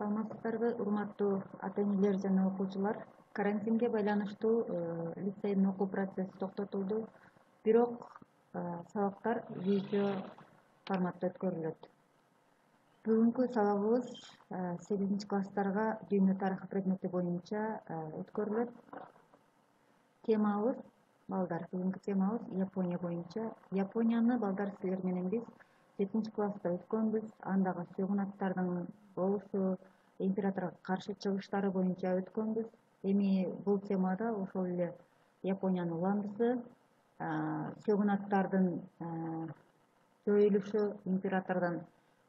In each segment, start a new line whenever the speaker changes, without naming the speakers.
Саламатсыздарбы, урматтуу ата-энелер жана окуучулар. Карантинге байланыштуу лицейдин окуу процесси токтотулду. Бирок сабактар видео форматта өткөрүлөт. Бүгүнкү сабагыбыз 8-класстарга дүйнө тарыхы предмети боюнча өткөрүлөт. Темабыз балдар, бүгүнкү темабыз Япония боюнча. Японияны балдар силер менен биз 7-класста өткөнбүз. Андагы сүйгүнаттардын болушу, императорго каршы чыгыштары боюнча өткөнбүз. Эми бул темада ошол эле Япониянын уландысы, сүйгүнаттардын жоюлушу, императордун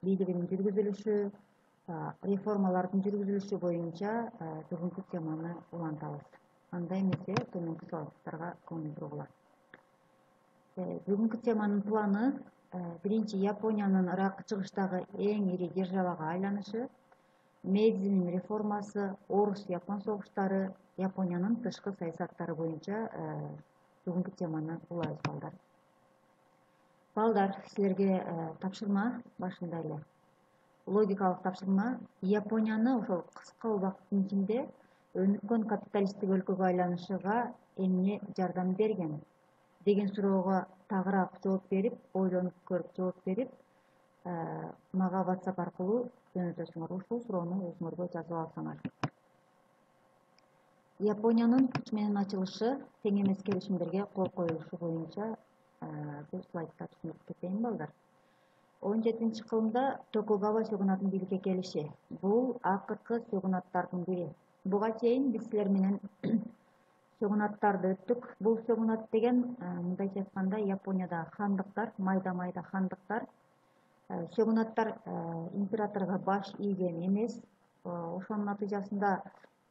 бийлигинин жүргүзүлүшү, реформалардын жүргүзүлүшү боюнча бүгүнкү теманы улантабыз. Анда эмесе төмөнкү сабактарга көңүл бургула. Бүгүнкү теманын планы биринчи Япониянын ыракы чыгыштагы эң ири державага айланышы, Мейдзинин реформасы, орус-япон согуштары, Япониянын тышкы саясаттары боюнча бүгүнкү теманы улайбыз балдар. Балдар, силерге тапшырма башында эле. Логикалык тапшырма. Японияны ошол кыска убакыттын ичинде өнүккөн капиталисттик өлкөгө айланышыга эмне жардам берген деген суроого тагыраак жооп берип, ойлонуп көрүп жооп берип, мага WhatsApp аркылуу жөнөтөсүңөр. Ушул суроону өзүңөргө жазып алсаңар. Япониянын күч менен ачылышы, тең эмес келишимдерге кол коюлушу боюнча бул слайдта түшүндүрүп кетейин балдар. 17-кылымда Токугава сөгүнатынын бийликке келиши. Бул акыркы сөгүнаттардын бири. Буга чейин биз силер менен сөгүнаттарды өттүк. Бул сөгүнат деген мындайча айтканда Япониядагы хандыктар, майда хандыктар. Сөгүнаттар императорго баш ийген эмес. Ошонун натыйжасында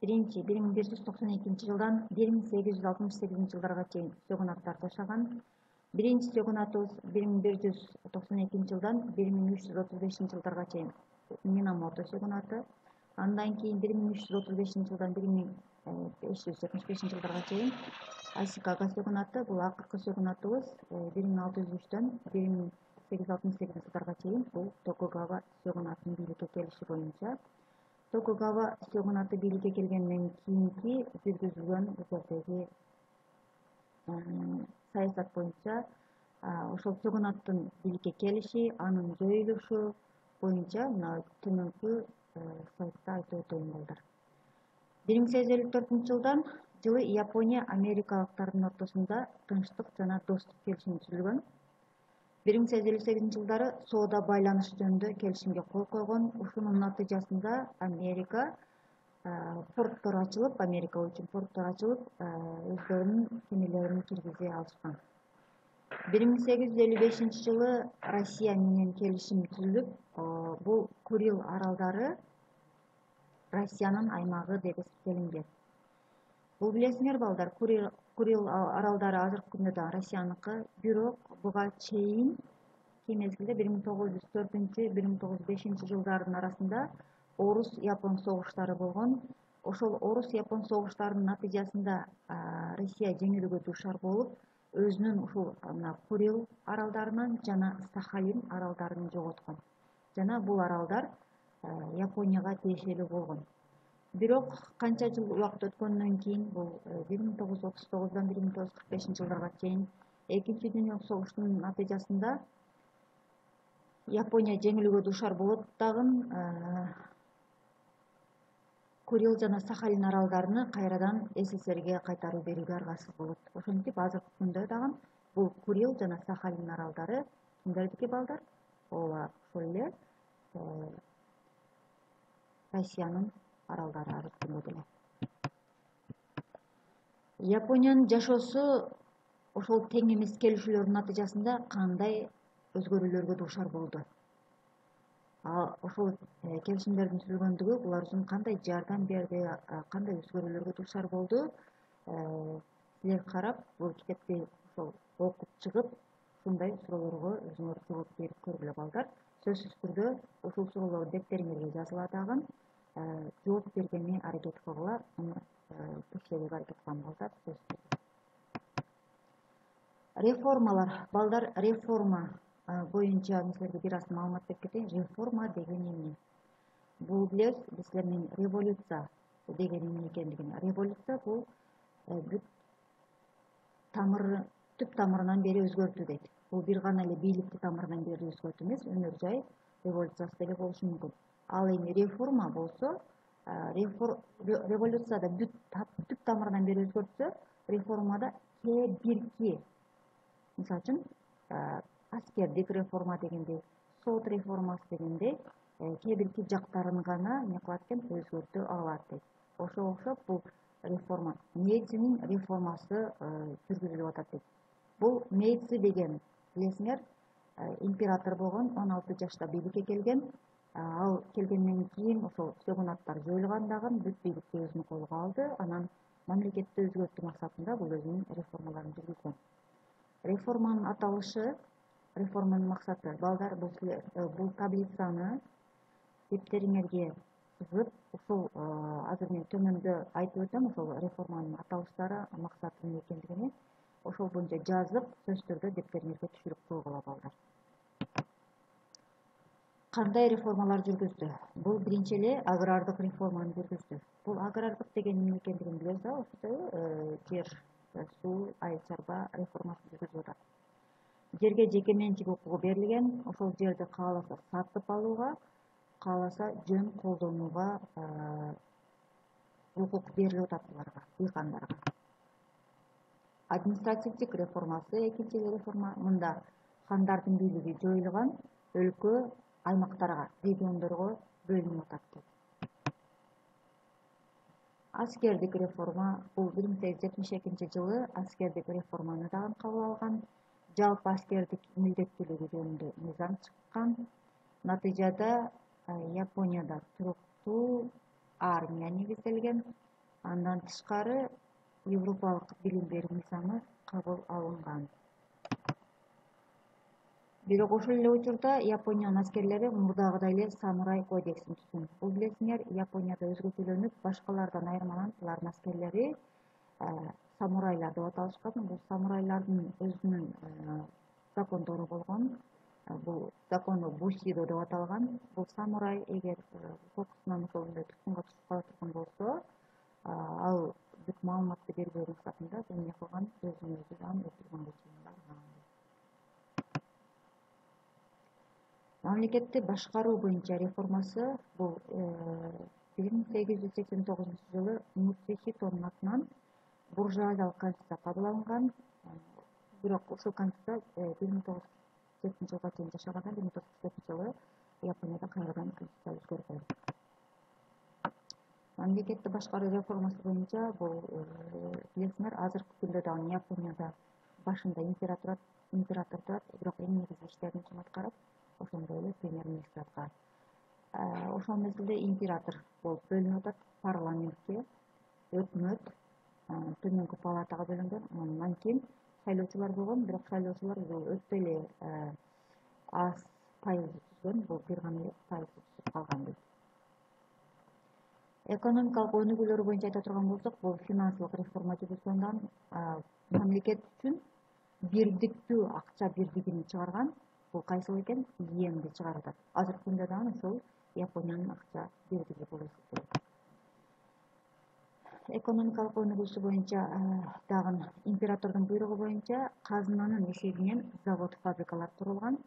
1192 жылдан 1868 жылдарга чейин сөгүнаттар жашаган. Биринчи сөгүнатыбыз 1192 жылдан 1335 жылдарга чейин Минамото сөгүнаты. Андан кийин 1335 жылдан 1575 жылдарга чейин Асикага сөгүнаты. Бул акыркы сөгүнатыбыз 1603-дөн 1868 жылдарга чейин бул Токугава сөгүнатынын бийликке келиши боюнча. Токугава сөгүнаты бийликке келгенден кийинки жүргүзүлгөн жердеги саясат боюнча ошол сөгүнаттын бийликке келиши, анын жоюлушу боюнча мына төмөнкү слайдта айтып өтөйүн балдар. 1854 жылы Япония америкалыктардын ортосунда тынчтык жана достук келишими түзүлгөн. 1858 жылдары соода байланышы жөнүндө келишимге кол койгон. Ушунун натыйжасында Америка үчүн порттор ачылып, өздөрүнүн кемелерин киргизе алышкан. 1855 жылы Россия менен келишим түзүлүп, бул Курил аралдары Россиянын аймагы деп эсептелинген. Бул билесиңер балдар, Курил аралдары азыркы күндө да Россияныкы, бирок буга чейин кей мезгилде 1904-1905 жылдардын арасында орус-япон согуштары болгон. Ошол орус-япон согуштарынын натыйжасында Россия жеңилүүгө дуушар болуп, өзүнүн ушул Курил аралдарынан жана Сахалин аралдарын жоготкон. Жана бул аралдар Японияга тиешелүү болгон. Бирок канча жыл убакыт өткөндөн кийин, бул 1939-дан 1945 жылдарга чейин Экинчи дүйнөлүк согуштун натыйжасында Япония жеңилүүгө дуушар болот дагы Курил жана Сахалин аралдарыны кайрадан СССРге кайтарып берүүгө аргасыз болот. Ошентип азыркы күндө дагы бул Курил жана Сахалин аралдары кимдердики балдар? Ооба, ошол эле Россиянын аралдары азыркы күндө деле. Япониянын жашоосу ошол тең эмес келишүүлөрдүн натыйжасында кандай өзгөрүүлөргө дуушар болду? Ошол келишимдердин түзүлгөндүгү булар үчүн кандай жардам берди, кандай өзгөрүүлөргө дуушар болду? Силер карап, бул китепти ошол окуп чыгып, ушундай суроолорго өзүңөр жооп берип көргүлө балдар. Сөзсүз түрдө ушул суроолор дептериңерге жазыла дагы, жооп бергенге аракет кылгыла, муну текшерүүгө аракет кылган балдар. Реформалар. Балдар, реформа боюнча силерге бир аз маалымат берип кетейин. Реформа деген эмне? Бул билебиз силердин революция деген эмне экендигин. Революция бул бүт түп тамырынан бери өзгөртүү дейт. Бул бир гана эле бийликти тамырынан бери өзгөртүү эмес, өнөр жай революциясы деле болушу мүмкүн. Ал эми реформа болсо, революцияда бүт түп тамырынан бери өзгөртсө, реформада бирки, мисалы үчүн аскердик реформа дегендей, сот реформасы дегендей, бирки жактарын гана эмне кылат экен, өзгөртө алат дейт. Ошого окшоп бул реформа, Мейцинин реформасы жүргүзүлүп атат дейт. Бул Мейци деген билесиңер, император болгон, 16 жашта бийликке келген. Ал келгенден кийин ошол сөгүнаттар жоюлган дагы бүт бийликти өзүнүн колуна алды. Анан мамлекетти өзгөртүү максатында бул өзүнүн реформаларын жүргүзгөн. Реформанын аталышы, реформанын максаты, балдар, бул таблицаны дептериңерге сызып, ушул азыр мен төмөндө айтып өтөм, ошол реформанын аталыштары, максаты эмне экендигини ошол боюнча жазып, сөзсүз түрдө дептериңерге түшүрүп койгула балдар. Кандай реформалар жүргүздү? Бул биринчи эле агрардык реформаны жүргүздү. Бул агрардык деген эмне экендигин билебиз, ошо жер, суу, айыл чарба реформасын жүргүзүп атат. Жерге жеке менчик укугу берилген, ошол жерди кааласа сатып алууга, кааласа жөн колдонууга укук берилип атат буларга, дыйкандарга. Административдик реформасы экинчи реформа. Мында хандардын бийлиги жоюлган, өлкө аймактарга, региондорго бөлүнүп атат. Аскердик реформа, бул 1872 жылы аскердик реформаны дагы кабыл алган. Жалпы аскердик милдеттүүлүгү жөнүндө мыйзам чыккан. Натыйжада Японияда туруктуу армия негизделген. Андан тышкары Европалык билим берүү мыйзамы кабыл алынган. Бирок ошол эле учурда Япониянын аскерлери мурдагыдай эле самурай кодексин түзгөн. Бул билесиңер, Японияда өзгөчөлөнүп, башкалардан айырмаланып, булардын аскерлери самурайлар деп аталышкан. Бул самурайлардын өзүнүн закондору болгон. Бул закону бусидо деп аталган. Бул самурай эгер коркусунан ошол туткунга түшүп кала турган болсо, ал бүт маалыматты бербөө максатында эмне кылган, өзүн өзү өлтүргөнгө чейин барган. Мамлекетти башкаруу боюнча реформасы бул 1889 жылы Муцухитонун атынан буржуазиялык конституция кабыл алынган. Бирок ушул конституция 1947 жылга чейин жашагандан 1947 жылы Японияда кайрадан конституция өзгөргөн. Мамлекетти башкаруу реформасы боюнча бул билесиңер, азыркы күндө дагы Японияда башында император турат, бирок эң негизги иштерин ким аткарат? Ошондой эле премьер-министр аткарат. Ошол мезгилде император болуп бөлүнүп атат, парламентке, өкмөт, төмөнкү палатага бөлүнгөн. Андан кийин шайлоочулар болгон, бирок шайлоочулар бул өтө эле аз пайызды түзгөн, бул бир гана пайызды түзүп калган дейт. Экономикалык өнүгүүлөр боюнча айта турган болсок, бул финансылык реформа жүргүзгөндөн мамлекет үчүн бирдиктүү акча бирдигин чыгарган. Бул кайсыл экен? Йенди чыгарып атат. Азыркы күндө дагы ошол Япониянын акча бирдиги болуп эсептелет. Экономикалык өнүгүүсү боюнча дагы императордун буйругу боюнча казынанын эсебинен завод, фабрикалар курулган.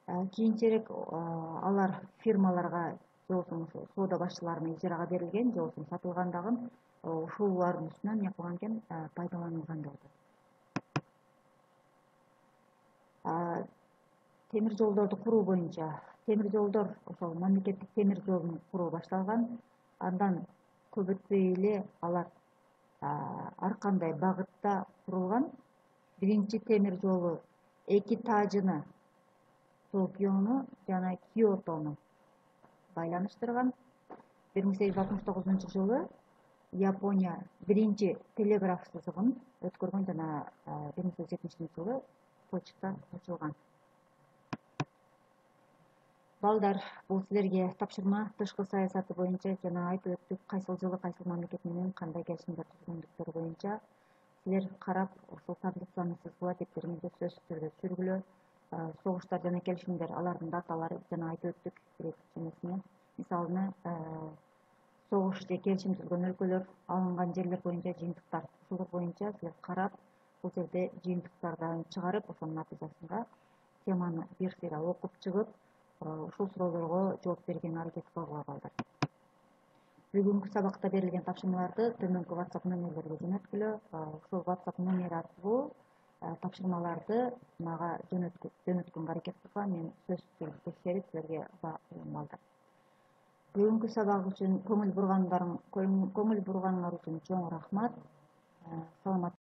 Кийинчерээк алар фирмаларга же болбосо соода башчыларына ижарага берилген, же болбосо сатылган дагы ушулардын үстүнөн эмне кылган экен, пайдаланылган деп атат. Темир жолдорду куруу боюнча, темир жолдор ошол мамлекеттик темир жолун куруу башталган. Андан көп өтпөй эле алар ар кандай багытта курулган. Биринчи темир жолу эки тажыны, Токиону жана Киотону байланыштырган. 1869 жылы Япония биринчи телеграф сызыгын өткөргөн жана 1970 жылы почта ачылган. Балдар, бул силерге тапшырма. Тышкы саясаты боюнча жана айтып өттүк, кайсыл жылы кайсыл мамлекет менен кандай келишимдер түзгөндүктөрү боюнча силер карап, ошол таблицаны сызгыла, дептериңерге сөзсүз түрдө түшүргүлө. Согуштар жана келишимдер, алардын даталары жана айтып өттүк, мисалыны согуш же келишим түзгөн өлкөлөр алынган жерлер боюнча жыйынтыктар ушулар боюнча силер карап бул жерде жыйынтыктардан чыгарып ошонун натыйжасында теманы бир сыйра окуп чыгып ушул суроолорго жооп берген аракет кылгыла балдар. Бүгүнкү сабакта берилген тапшырмаларды төмөнкү WhatsApp номерлерге жөнөткүлө. Ушул WhatsApp номери аркылуу тапшырмаларды мага жөнөткөнгө аракет кылган. Мен сөзсүз түрдө текшерип силерге баарын балдар. Бүгүнкү сабак үчүн көңүл бурганыңар үчүн чоң рахмат. Саламат